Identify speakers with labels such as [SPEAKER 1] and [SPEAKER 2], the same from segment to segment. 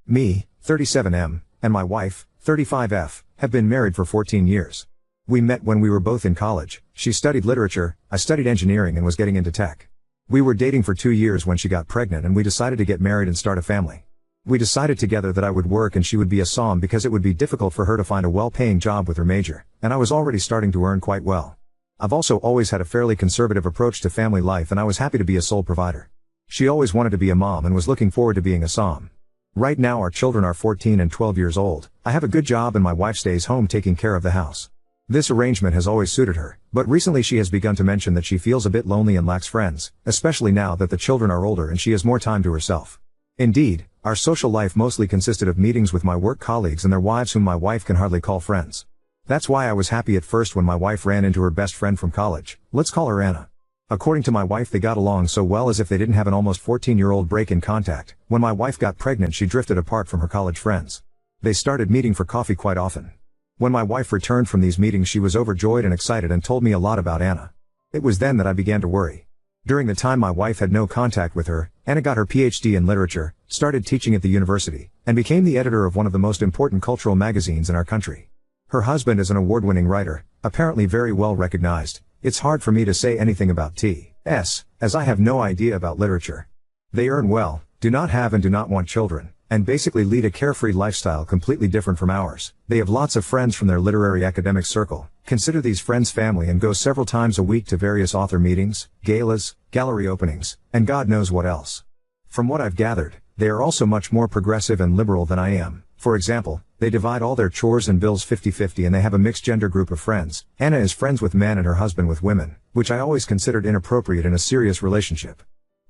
[SPEAKER 1] Me, 37M, and my wife, 35F, have been married for 14 years. We met when we were both in college. She studied literature, I studied engineering and was getting into tech. We were dating for 2 years when she got pregnant and we decided to get married and start a family. We decided together that I would work and she would be a SOM because it would be difficult for her to find a well-paying job with her major, and I was already starting to earn quite well. I've also always had a fairly conservative approach to family life and I was happy to be a sole provider. She always wanted to be a mom and was looking forward to being a SOM. Right now our children are 14 and 12 years old. I have a good job and my wife stays home taking care of the house. This arrangement has always suited her, but recently she has begun to mention that she feels a bit lonely and lacks friends, especially now that the children are older and she has more time to herself. Indeed, our social life mostly consisted of meetings with my work colleagues and their wives whom my wife can hardly call friends. That's why I was happy at first when my wife ran into her best friend from college. Let's call her Anna. According to my wife, they got along so well as if they didn't have an almost 14-year-old break in contact. When my wife got pregnant, she drifted apart from her college friends. They started meeting for coffee quite often. When my wife returned from these meetings, she was overjoyed and excited and told me a lot about Anna. It was then that I began to worry. During the time my wife had no contact with her, Anna got her PhD in literature, started teaching at the university, and became the editor of one of the most important cultural magazines in our country. Her husband is an award-winning writer, apparently very well recognized. It's hard for me to say anything about T.S., as I have no idea about literature. They earn well, do not have and do not want children, and basically lead a carefree lifestyle completely different from ours. They have lots of friends from their literary academic circle, consider these friends family, and go several times a week to various author meetings, galas, gallery openings, and God knows what else. From what I've gathered, they are also much more progressive and liberal than I am. For example, they divide all their chores and bills 50-50 and they have a mixed gender group of friends. Anna is friends with men and her husband with women, which I always considered inappropriate in a serious relationship.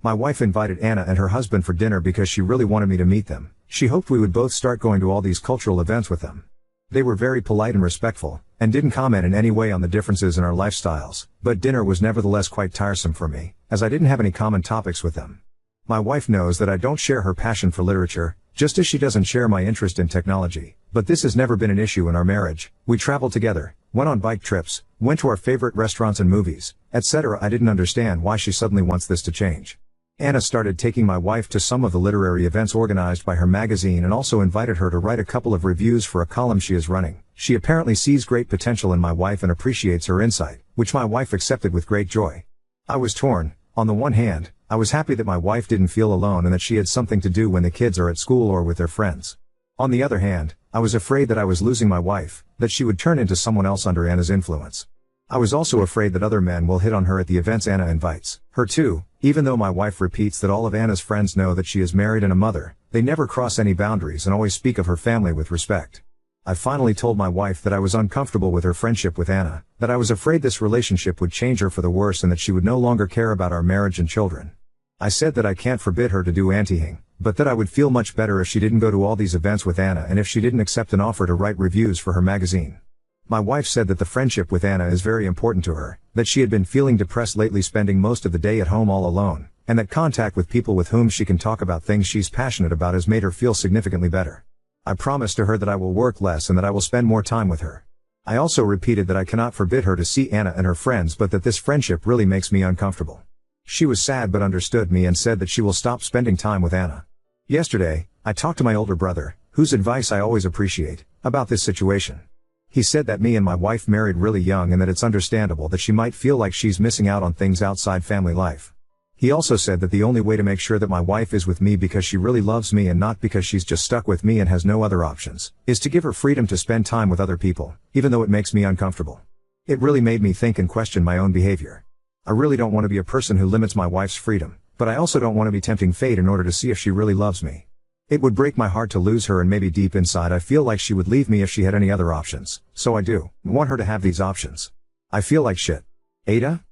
[SPEAKER 1] My wife invited Anna and her husband for dinner because she really wanted me to meet them. She hoped we would both start going to all these cultural events with them. They were very polite and respectful, and didn't comment in any way on the differences in our lifestyles, but dinner was nevertheless quite tiresome for me, as I didn't have any common topics with them. My wife knows that I don't share her passion for literature, just as she doesn't share my interest in technology, but this has never been an issue in our marriage. We traveled together, went on bike trips, went to our favorite restaurants and movies, etc. I didn't understand why she suddenly wants this to change. Anna started taking my wife to some of the literary events organized by her magazine and also invited her to write a couple of reviews for a column she is running. She apparently sees great potential in my wife and appreciates her insight, which my wife accepted with great joy. I was torn. On the one hand, I was happy that my wife didn't feel alone and that she had something to do when the kids are at school or with their friends. On the other hand, I was afraid that I was losing my wife, that she would turn into someone else under Anna's influence. I was also afraid that other men will hit on her at the events Anna invites her to. Even though my wife repeats that all of Anna's friends know that she is married and a mother, they never cross any boundaries and always speak of her family with respect. I finally told my wife that I was uncomfortable with her friendship with Anna, that I was afraid this relationship would change her for the worse and that she would no longer care about our marriage and children. I said that I can't forbid her to do anything, but that I would feel much better if she didn't go to all these events with Anna and if she didn't accept an offer to write reviews for her magazine. My wife said that the friendship with Anna is very important to her, that she had been feeling depressed lately, spending most of the day at home all alone, and that contact with people with whom she can talk about things she's passionate about has made her feel significantly better. I promised to her that I will work less and that I will spend more time with her. I also repeated that I cannot forbid her to see Anna and her friends, but that this friendship really makes me uncomfortable. She was sad but understood me and said that she will stop spending time with Anna. Yesterday, I talked to my older brother, whose advice I always appreciate, about this situation. He said that me and my wife married really young and that it's understandable that she might feel like she's missing out on things outside family life. He also said that the only way to make sure that my wife is with me because she really loves me and not because she's just stuck with me and has no other options, is to give her freedom to spend time with other people, even though it makes me uncomfortable. It really made me think and question my own behavior. I really don't want to be a person who limits my wife's freedom, but I also don't want to be tempting fate in order to see if she really loves me. It would break my heart to lose her, and maybe deep inside I feel like she would leave me if she had any other options, so I do want her to have these options. I feel like shit. Ada?